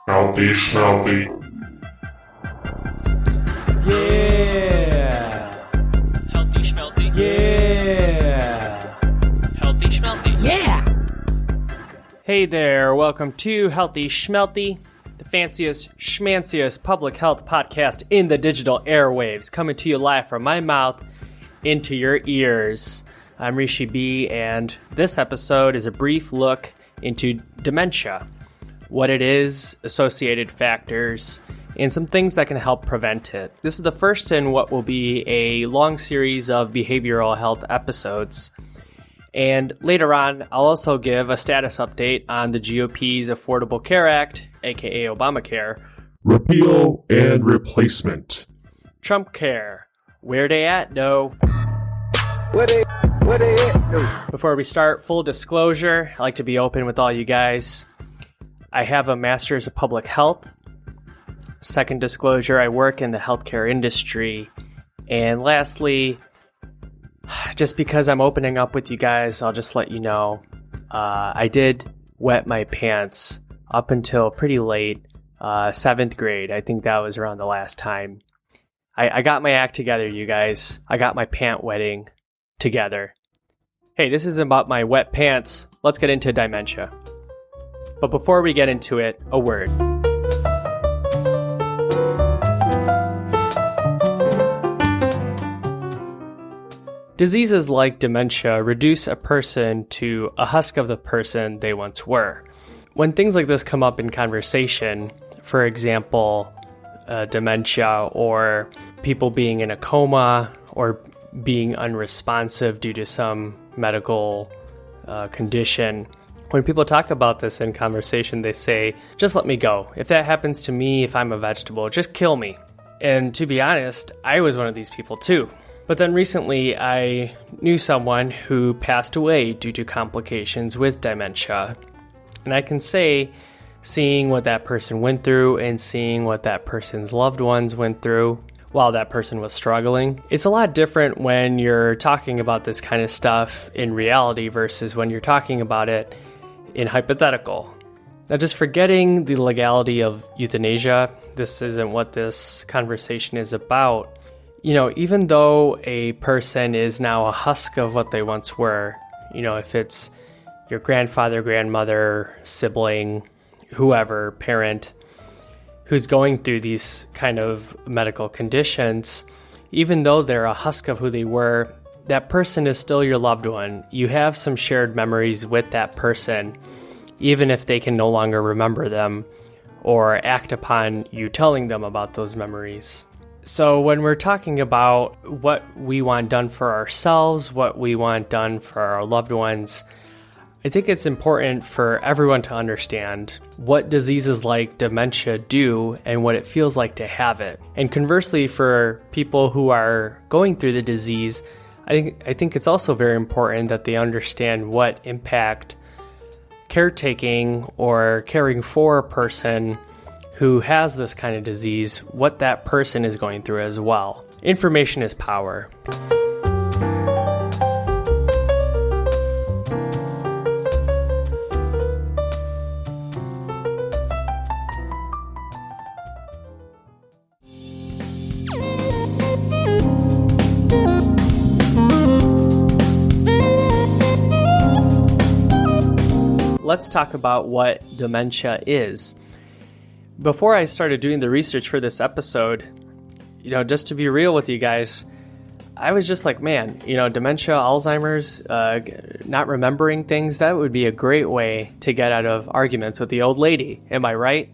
Healthy, Schmelthy. Yeah. Healthy Schmelthy. Yeah. Healthy Schmelthy. Yeah. Hey there, welcome to Healthy Schmelthy, the fanciest, schmanciest public health podcast in the digital airwaves, coming to you live from my mouth into your ears. I'm Rishi B, and this episode is a brief look into dementia, what it is, associated factors, and some things that can help prevent it. This is the first in what will be a long series of behavioral health episodes. And later on, I'll also give a status update on the GOP's Affordable Care Act, aka Obamacare, Repeal and replacement. Trumpcare, where they at, Doe? What they at, Doe? Before we start, full disclosure, I like to be open with all you guys. I have a master's of public health. Second disclosure, I work in the healthcare industry. And lastly, just because I'm opening up with you guys, I'll just let you know, I did wet my pants up until pretty late, 7th grade. I think that was around the last time. I got my act together, you guys. I got my pant wetting together. Hey, this isn't about my wet pants. Let's get into dementia. But before we get into it, a word. Diseases like dementia reduce a person to a husk of the person they once were. When things like this come up in conversation, for example, dementia or people being in a coma or being unresponsive due to some medical condition, when people talk about this in conversation, they say, just let me go. If that happens to me, if I'm a vegetable, just kill me. And to be honest, I was one of these people too. But then recently, I knew someone who passed away due to complications with dementia. And I can say, seeing what that person went through and seeing what that person's loved ones went through while that person was struggling, it's a lot different when you're talking about this kind of stuff in reality versus when you're talking about it in hypothetical. Now, just forgetting the legality of euthanasia, this isn't what this conversation is about. You know, even though a person is now a husk of what they once were, you know, if it's your grandfather, grandmother, sibling, whoever, parent, who's going through these kind of medical conditions, even though they're a husk of who they were, that person is still your loved one. You have some shared memories with that person, even if they can no longer remember them or act upon you telling them about those memories. So when we're talking about what we want done for ourselves, what we want done for our loved ones, I think it's important for everyone to understand what diseases like dementia do and what it feels like to have it. And conversely, for people who are going through the disease, I think it's also very important that they understand what impact caretaking or caring for a person who has this kind of disease, what that person is going through as well. Information is power. Let's talk about what dementia is. Before I started doing the research for this episode, you know, just to be real with you guys, I was just like, man, you know, dementia, Alzheimer's, not remembering things, that would be a great way to get out of arguments with the old lady. Am I right?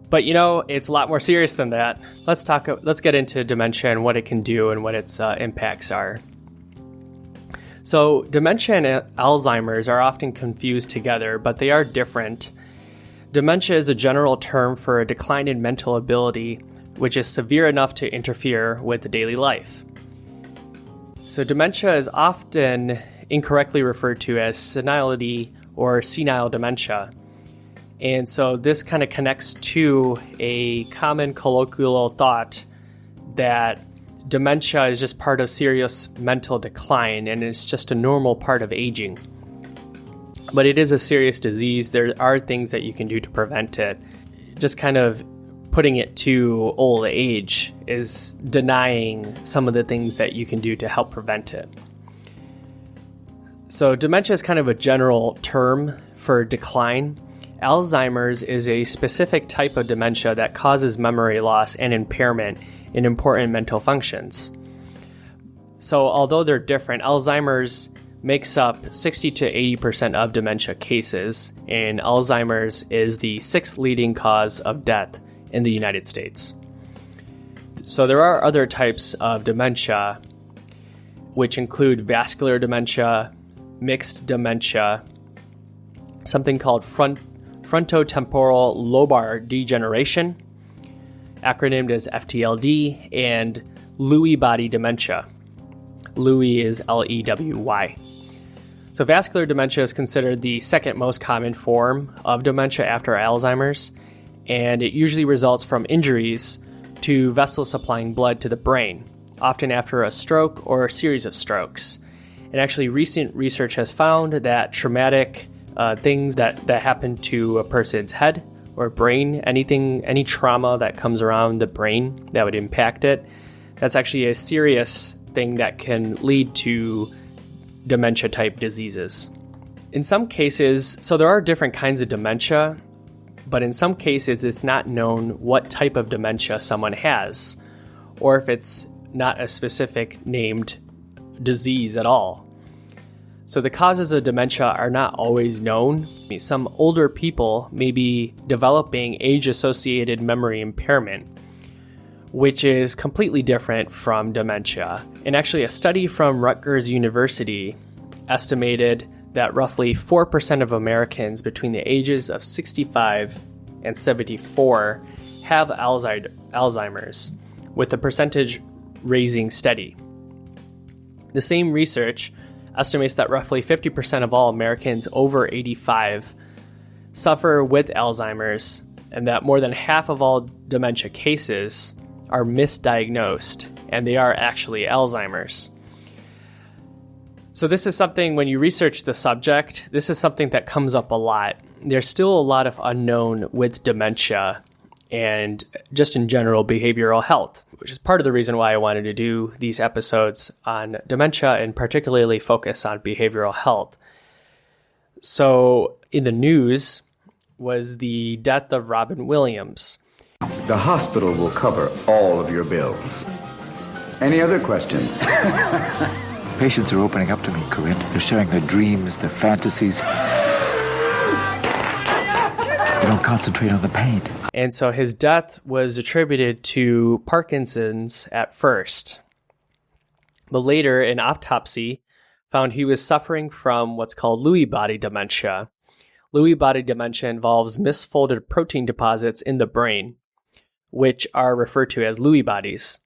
But, you know, it's a lot more serious than that. Let's get into dementia and what it can do and what its impacts are. So dementia and Alzheimer's are often confused together, but they are different. Dementia is a general term for a decline in mental ability, which is severe enough to interfere with daily life. So dementia is often incorrectly referred to as senility or senile dementia. And so this kind of connects to a common colloquial thought that dementia is just part of serious mental decline and it's just a normal part of aging. But it is a serious disease. There are things that you can do to prevent it. Just kind of putting it to old age is denying some of the things that you can do to help prevent it. So dementia is kind of a general term for decline. Alzheimer's is a specific type of dementia that causes memory loss and impairment in important mental functions. So although they're different, Alzheimer's makes up 60 to 80% of dementia cases, and Alzheimer's is the 6th leading cause of death in the United States. So there are other types of dementia, which include vascular dementia, mixed dementia, something called frontotemporal lobar degeneration, acronymed as FTLD, and Lewy body dementia. Lewy is Lewy. So vascular dementia is considered the second most common form of dementia after Alzheimer's, and it usually results from injuries to vessels supplying blood to the brain, often after a stroke or a series of strokes. And actually, recent research has found that traumatic things that happen to a person's head or brain, any trauma that comes around the brain that would impact it, that's actually a serious thing that can lead to dementia-type diseases. In some cases, so there are different kinds of dementia, but in some cases it's not known what type of dementia someone has, or if it's not a specific named disease at all. So the causes of dementia are not always known. Some older people may be developing age-associated memory impairment, which is completely different from dementia. And actually, a study from Rutgers University estimated that roughly 4% of Americans between the ages of 65 and 74 have Alzheimer's, with the percentage raising steady. The same research estimates that roughly 50% of all Americans over 85 suffer with Alzheimer's, and that more than half of all dementia cases are misdiagnosed, and they are actually Alzheimer's. So this is something, when you research the subject, this is something that comes up a lot. There's still a lot of unknown with dementia and just in general behavioral health, which is part of the reason why I wanted to do these episodes on dementia and particularly focus on behavioral health. So in the news was the death of Robin Williams. The hospital will cover all of your bills. Any other questions? Patients are opening up to me, Corinne. They're sharing their dreams, their fantasies. They don't concentrate on the pain. And so his death was attributed to Parkinson's at first. But later, an autopsy found he was suffering from what's called Lewy body dementia. Lewy body dementia involves misfolded protein deposits in the brain, which are referred to as Lewy bodies.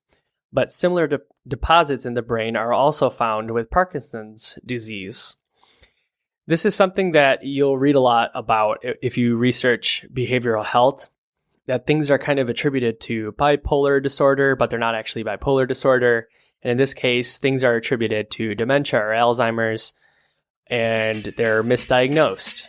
But similar deposits in the brain are also found with Parkinson's disease. This is something that you'll read a lot about if you research behavioral health, that things are kind of attributed to bipolar disorder, but they're not actually bipolar disorder. And in this case, things are attributed to dementia or Alzheimer's, and they're misdiagnosed.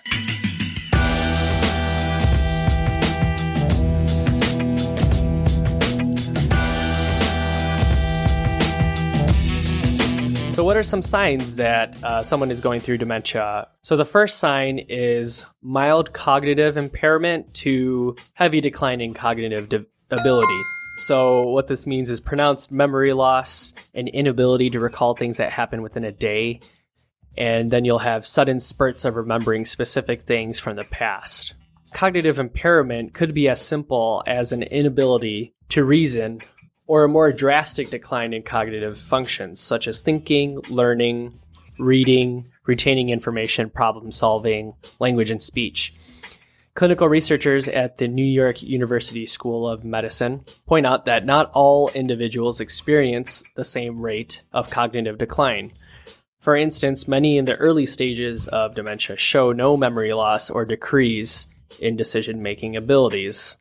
So what are some signs that someone is going through dementia? So the first sign is mild cognitive impairment to heavy decline in cognitive ability. So what this means is pronounced memory loss and inability to recall things that happen within a day. And then you'll have sudden spurts of remembering specific things from the past. Cognitive impairment could be as simple as an inability to reason, or a more drastic decline in cognitive functions, such as thinking, learning, reading, retaining information, problem solving, language and speech. Clinical researchers at the New York University School of Medicine point out that not all individuals experience the same rate of cognitive decline. For instance, many in the early stages of dementia show no memory loss or decrease in decision-making abilities.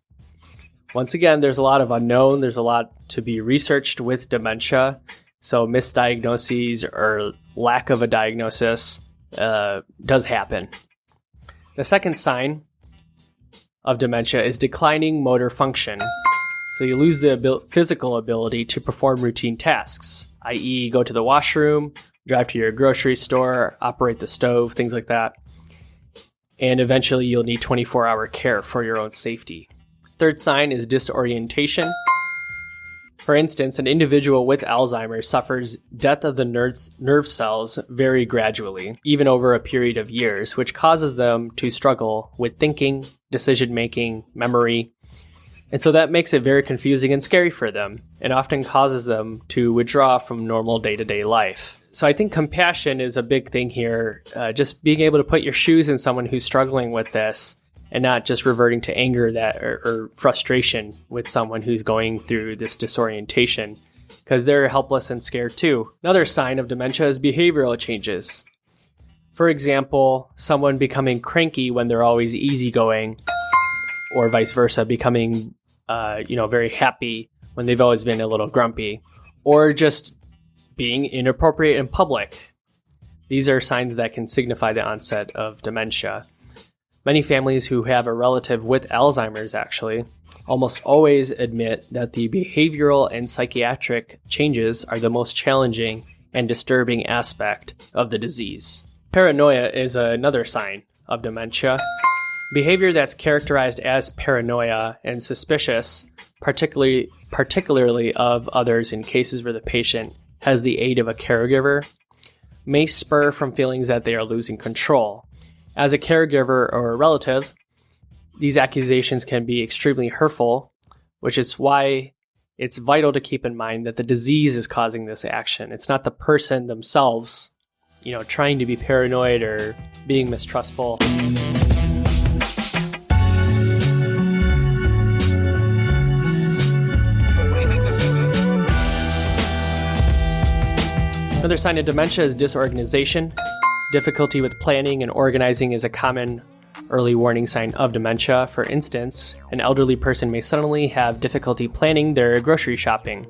Once again, there's a lot of unknown. There's a lot to be researched with dementia. So misdiagnoses or lack of a diagnosis does happen. The second sign of dementia is declining motor function. So you lose the physical ability to perform routine tasks, i.e. go to the washroom, drive to your grocery store, operate the stove, things like that. And eventually you'll need 24-hour care for your own safety. Third sign is disorientation. For instance, an individual with Alzheimer's suffers death of the nerve cells very gradually, even over a period of years, which causes them to struggle with thinking, decision-making, memory. And so that makes it very confusing and scary for them, and often causes them to withdraw from normal day-to-day life. So I think compassion is a big thing here, just being able to put your shoes in someone who's struggling with this, and not just reverting to anger or frustration with someone who's going through this disorientation, because they're helpless and scared too. Another sign of dementia is behavioral changes. For example, someone becoming cranky when they're always easygoing, or vice versa, becoming very happy when they've always been a little grumpy, or just being inappropriate in public. These are signs that can signify the onset of dementia. Many families who have a relative with Alzheimer's actually almost always admit that the behavioral and psychiatric changes are the most challenging and disturbing aspect of the disease. Paranoia is another sign of dementia. Behavior that's characterized as paranoia and suspicious, particularly of others in cases where the patient has the aid of a caregiver, may spur from feelings that they are losing control. As a caregiver or a relative, these accusations can be extremely hurtful, which is why it's vital to keep in mind that the disease is causing this action. It's not the person themselves, trying to be paranoid or being mistrustful. Another sign of dementia is disorganization. Difficulty with planning and organizing is a common early warning sign of dementia. For instance, an elderly person may suddenly have difficulty planning their grocery shopping.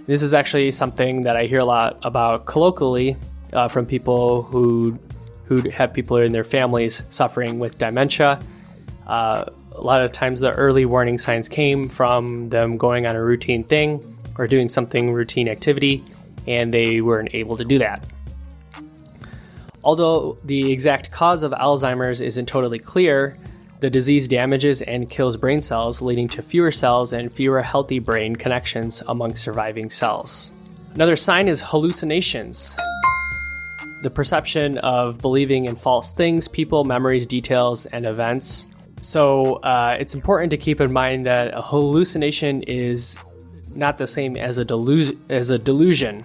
This is actually something that I hear a lot about colloquially from people who have people in their families suffering with dementia. A lot of times the early warning signs came from them going on a routine thing or doing something routine activity, and they weren't able to do that. Although the exact cause of Alzheimer's isn't totally clear, the disease damages and kills brain cells, leading to fewer cells and fewer healthy brain connections among surviving cells. Another sign is hallucinations. The perception of believing in false things, people, memories, details, and events. So it's important to keep in mind that a hallucination is not the same as a delusion,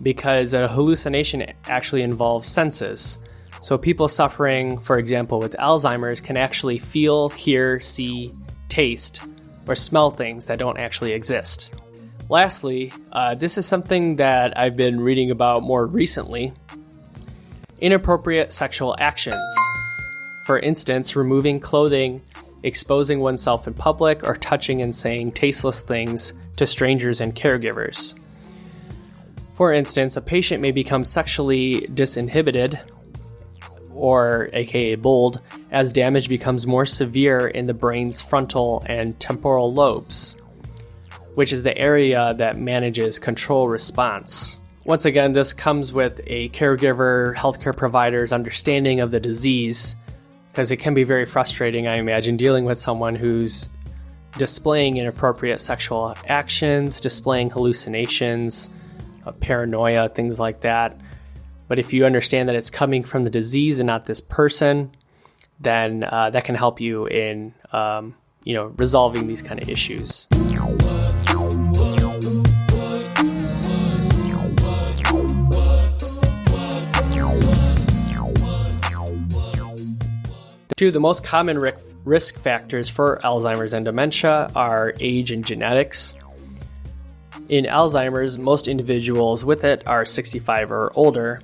because a hallucination actually involves senses. So people suffering, for example, with Alzheimer's can actually feel, hear, see, taste, or smell things that don't actually exist. Lastly, this is something that I've been reading about more recently. Inappropriate sexual actions. For instance, removing clothing, exposing oneself in public, or touching and saying tasteless things to strangers and caregivers. For instance, a patient may become sexually disinhibited, or aka bold, as damage becomes more severe in the brain's frontal and temporal lobes, which is the area that manages control response. Once again, this comes with a caregiver, healthcare provider's understanding of the disease, because it can be very frustrating, I imagine, dealing with someone who's displaying inappropriate sexual actions, displaying hallucinations, paranoia, things like that. But if you understand that it's coming from the disease and not this person, then that can help you in resolving these kind of issues. Two of the most common risk factors for Alzheimer's and dementia are age and genetics. In Alzheimer's, most individuals with it are 65 or older,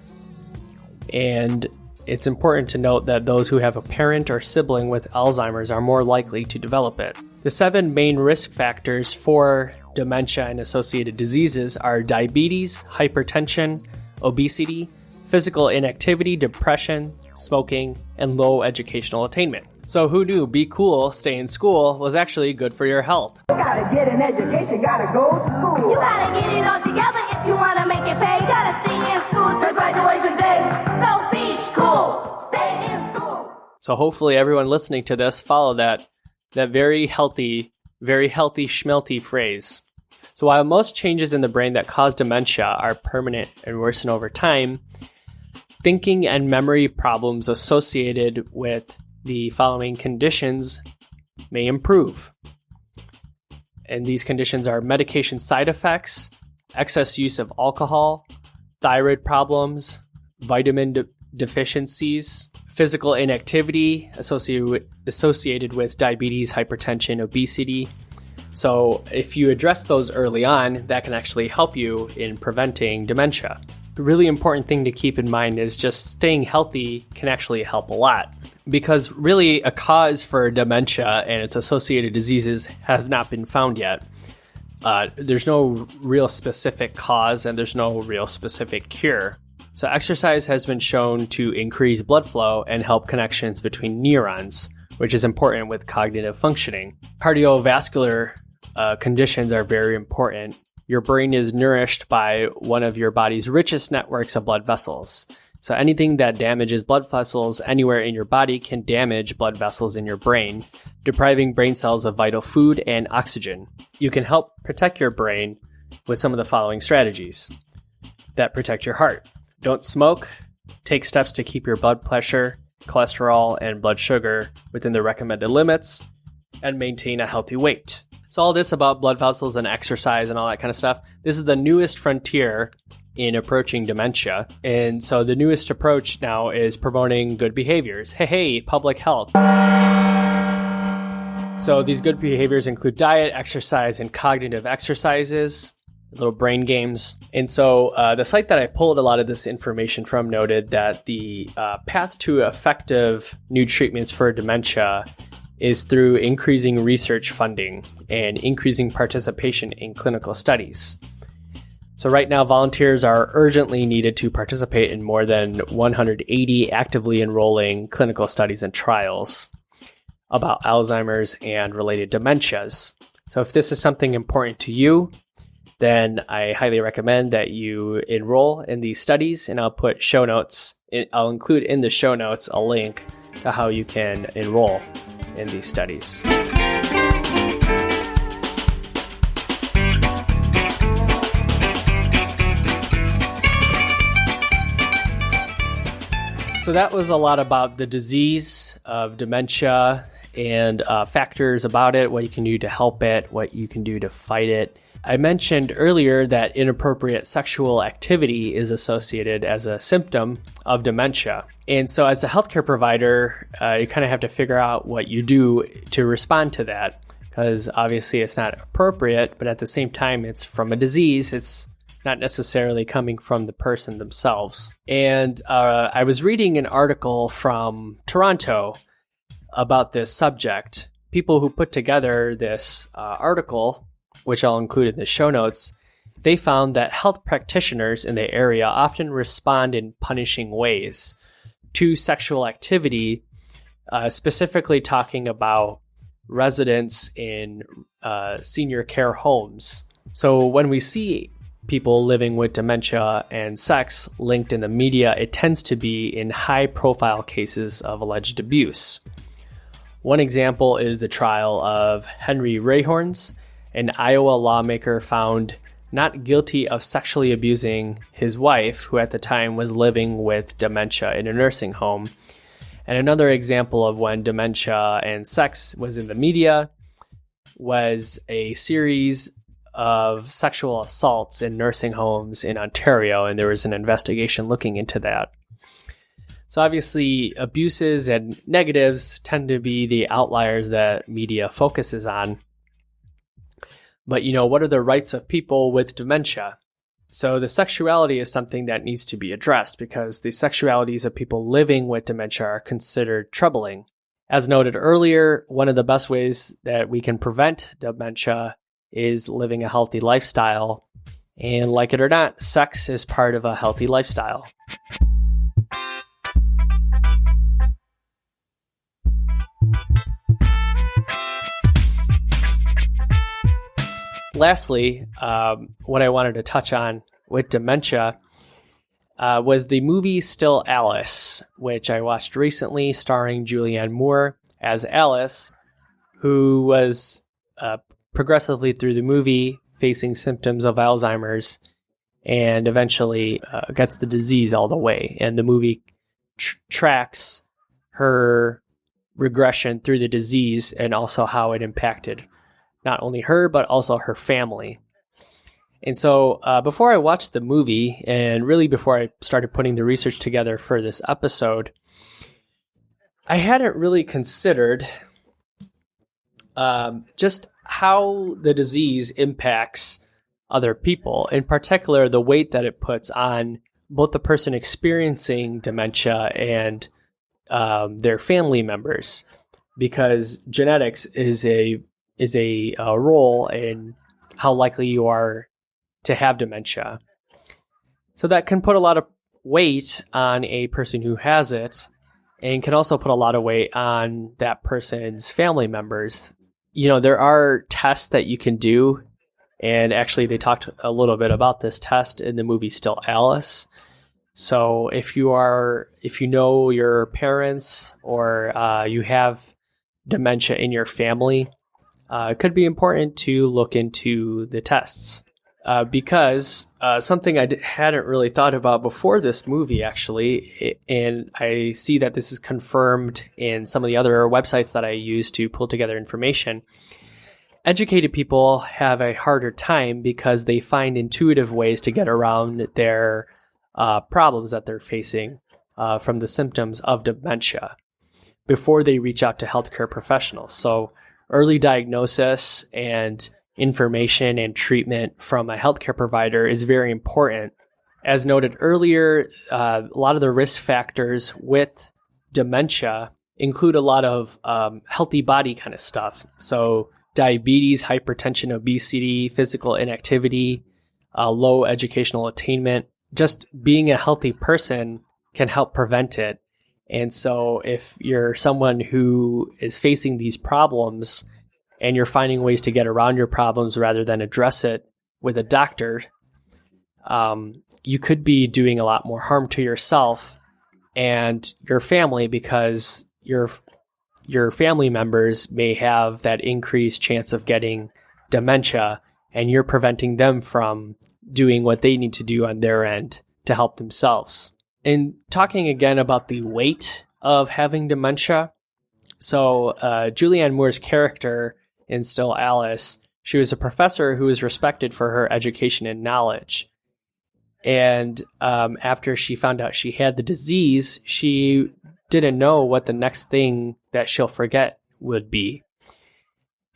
and it's important to note that those who have a parent or sibling with Alzheimer's are more likely to develop it. The 7 main risk factors for dementia and associated diseases are diabetes, hypertension, obesity, physical inactivity, depression, smoking, and low educational attainment. So who knew be cool, stay in school was actually good for your health? Gotta get an education, gotta go to school. You gotta get it all together if you wanna make it pay. Gotta stay in school till graduation day. So be cool, stay in school. So hopefully everyone listening to this follow that very healthy Schmelthy phrase. So while most changes in the brain that cause dementia are permanent and worsen over time, thinking and memory problems associated with the following conditions may improve. And these conditions are medication side effects, excess use of alcohol, thyroid problems, vitamin deficiencies, physical inactivity associated with diabetes, hypertension, obesity. So if you address those early on, that can actually help you in preventing dementia. The really important thing to keep in mind is just staying healthy can actually help a lot, because really a cause for dementia and its associated diseases have not been found yet. There's no real specific cause and there's no real specific cure. So exercise has been shown to increase blood flow and help connections between neurons, which is important with cognitive functioning. Cardiovascular conditions are very important. Your brain is nourished by one of your body's richest networks of blood vessels. So anything that damages blood vessels anywhere in your body can damage blood vessels in your brain, depriving brain cells of vital food and oxygen. You can help protect your brain with some of the following strategies that protect your heart. Don't smoke. Take steps to keep your blood pressure, cholesterol, and blood sugar within the recommended limits, and maintain a healthy weight. So all this about blood vessels and exercise and all that kind of stuff, this is the newest frontier in approaching dementia. And so the newest approach now is promoting good behaviors. Hey, public health. So these good behaviors include diet, exercise, and cognitive exercises, little brain games. And so the site that I pulled a lot of this information from noted that the path to effective new treatments for dementia is through increasing research funding and increasing participation in clinical studies. So right now, volunteers are urgently needed to participate in more than 180 actively enrolling clinical studies and trials about Alzheimer's and related dementias. So if this is something important to you, then I highly recommend that you enroll in these studies, and I'll put show notes. I'll include in the show notes a link to how you can enroll in these studies. So that was a lot about the disease of dementia and factors about it, what you can do to help it, what you can do to fight it. I mentioned earlier that inappropriate sexual activity is associated as a symptom of dementia. And so as a healthcare provider, you kind of have to figure out what you do to respond to that, because obviously it's not appropriate, but at the same time, it's from a disease. It's not necessarily coming from the person themselves. And I was reading an article from Toronto about this subject. People who put together this article, which I'll include in the show notes, they found that health practitioners in the area often respond in punishing ways to sexual activity, specifically talking about residents in senior care homes. So when we see people living with dementia and sex linked in the media, it tends to be in high-profile cases of alleged abuse. One example is the trial of Henry Rayhorns, an Iowa lawmaker found not guilty of sexually abusing his wife, who at the time was living with dementia in a nursing home. And another example of when dementia and sex was in the media was a series of sexual assaults in nursing homes in Ontario, and there was an investigation looking into that. So obviously, abuses and negatives tend to be the outliers that media focuses on. But, what are the rights of people with dementia? So the sexuality is something that needs to be addressed, because the sexualities of people living with dementia are considered troubling. As noted earlier, one of the best ways that we can prevent dementia is living a healthy lifestyle. And like it or not, sex is part of a healthy lifestyle. Lastly, what I wanted to touch on with dementia was the movie Still Alice, which I watched recently, starring Julianne Moore as Alice, who was progressively through the movie facing symptoms of Alzheimer's and eventually gets the disease all the way. And the movie tracks her regression through the disease and also how it impacted not only her, but also her family. And so before I watched the movie, and really before I started putting the research together for this episode, I hadn't really considered just how the disease impacts other people, in particular, the weight that it puts on both the person experiencing dementia and their family members, because genetics is a role in how likely you are to have dementia. So that can put a lot of weight on a person who has it, and can also put a lot of weight on that person's family members. You know, there are tests that you can do, and actually they talked a little bit about this test in the movie Still Alice. So if you know your parents or you have dementia in your family, it could be important to look into the tests because something I hadn't really thought about before this movie, actually, and I see that this is confirmed in some of the other websites that I use to pull together information. Educated people have a harder time because they find intuitive ways to get around their problems that they're facing from the symptoms of dementia before they reach out to healthcare professionals. So early diagnosis and information and treatment from a healthcare provider is very important. As noted earlier, a lot of the risk factors with dementia include a lot of healthy body kind of stuff. So diabetes, hypertension, obesity, physical inactivity, low educational attainment. Just being a healthy person can help prevent it. And so if you're someone who is facing these problems and you're finding ways to get around your problems rather than address it with a doctor, you could be doing a lot more harm to yourself and your family, because your family members may have that increased chance of getting dementia, and you're preventing them from doing what they need to do on their end to help themselves. And talking again about the weight of having dementia, so Julianne Moore's character in Still Alice, she was a professor who was respected for her education and knowledge. And after she found out she had the disease, she didn't know what the next thing that she'll forget would be.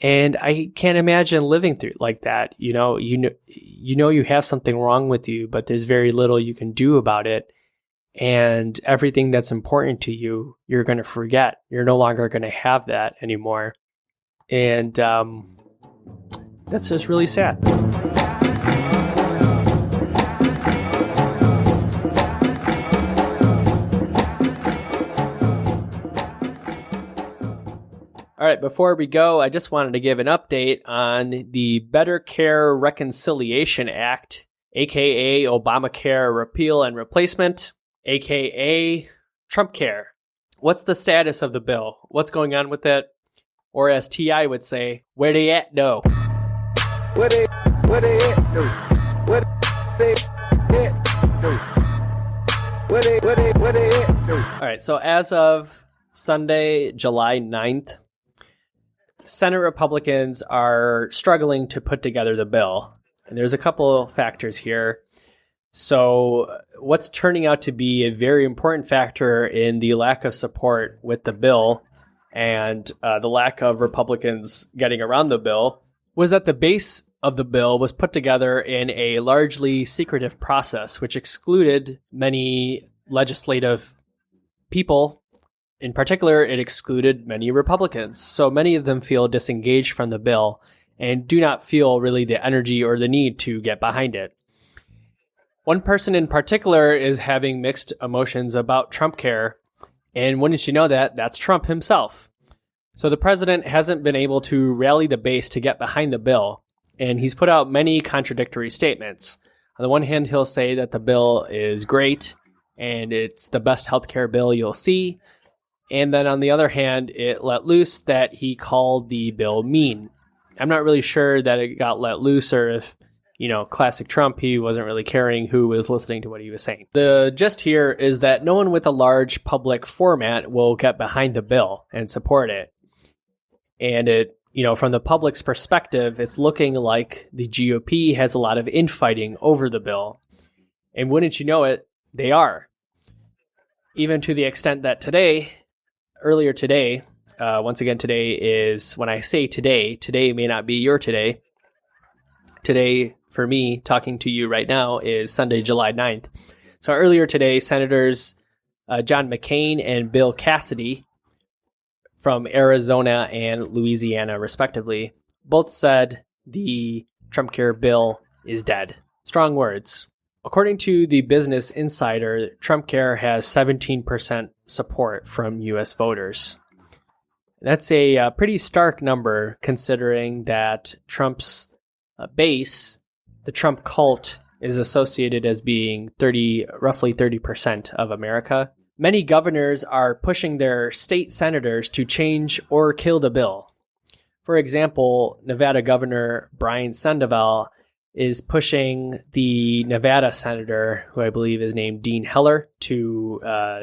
And I can't imagine living through like that. You know you have something wrong with you, but there's very little you can do about it. And everything that's important to you, you're going to forget. You're no longer going to have that anymore. And that's just really sad. All right, before we go, I just wanted to give an update on the Better Care Reconciliation Act, aka Obamacare Repeal and Replacement, aka Trumpcare. What's the status of the bill? What's going on with it? Or as T.I. would say, where they at, Doe? Where they at, Doe? Where they at, Doe? Where they at, Doe? All right, so as of Sunday, July 9th, Senate Republicans are struggling to put together the bill. And there's a couple factors here. So what's turning out to be a very important factor in the lack of support with the bill and the lack of Republicans getting around the bill was that the base of the bill was put together in a largely secretive process, which excluded many legislative people. In particular, it excluded many Republicans. So many of them feel disengaged from the bill and do not feel really the energy or the need to get behind it. One person in particular is having mixed emotions about Trumpcare, and wouldn't you know that, that's Trump himself. So the president hasn't been able to rally the base to get behind the bill, and he's put out many contradictory statements. On the one hand, he'll say that the bill is great and it's the best healthcare bill you'll see. And then on the other hand, it let loose that he called the bill mean. I'm not really sure that it got let loose, or if, classic Trump, he wasn't really caring who was listening to what he was saying. The gist here is that no one with a large public format will get behind the bill and support it. And it, from the public's perspective, it's looking like the GOP has a lot of infighting over the bill. And wouldn't you know it, they are. Even to the extent that earlier today, once again, today is, when I say today may not be your today. Today, for me, talking to you right now, is Sunday, July 9th. So earlier today, Senators John McCain and Bill Cassidy from Arizona and Louisiana, respectively, both said the Trumpcare bill is dead. Strong words. According to the Business Insider, Trumpcare has 17% support from U.S. voters. That's a pretty stark number, considering that Trump's base, the Trump cult, is associated as being roughly 30% of America. Many governors are pushing their state senators to change or kill the bill. For example, Nevada Governor Brian Sandoval is pushing the Nevada senator, who I believe is named Dean Heller, to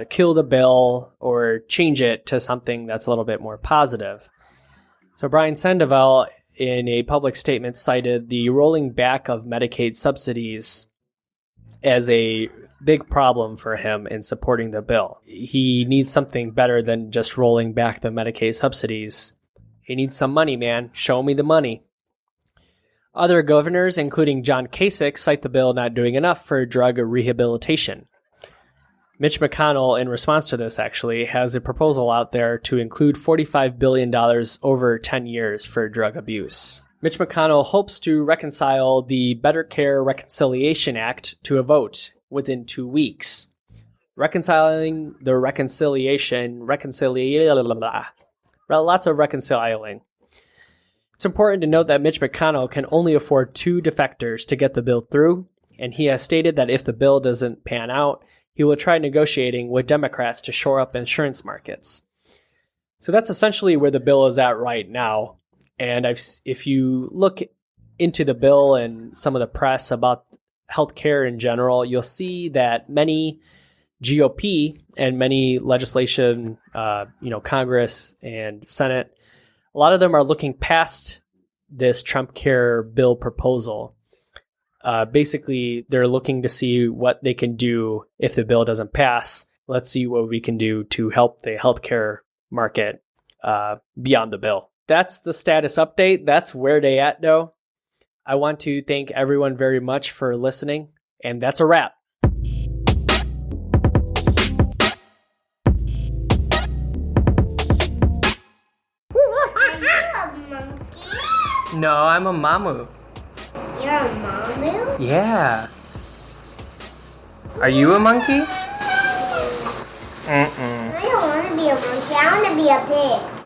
kill the bill or change it to something that's a little bit more positive. So Brian Sandoval, in a public statement, cited the rolling back of Medicaid subsidies as a big problem for him in supporting the bill. He needs something better than just rolling back the Medicaid subsidies. He needs some money, man. Show me the money. Other governors, including John Kasich, cite the bill not doing enough for drug rehabilitation. Mitch McConnell, in response to this, actually, has a proposal out there to include $45 billion over 10 years for drug abuse. Mitch McConnell hopes to reconcile the Better Care Reconciliation Act to a vote within 2 weeks. Reconciling the lots of reconciling. It's important to note that Mitch McConnell can only afford 2 defectors to get the bill through, and he has stated that if the bill doesn't pan out, he will try negotiating with Democrats to shore up insurance markets. So that's essentially where the bill is at right now. And if you look into the bill and some of the press about healthcare in general, you'll see that many GOP and many legislation, Congress and Senate, a lot of them are looking past this Trumpcare bill proposal. Basically, they're looking to see what they can do if the bill doesn't pass. Let's see what we can do to help the healthcare market beyond the bill. That's the status update. That's where Dey At Doe. I want to thank everyone very much for listening, and that's a wrap. No, I'm a mamu. You're a mamu? Yeah. Are you a monkey? I don't want to be a monkey. I want to be a pig.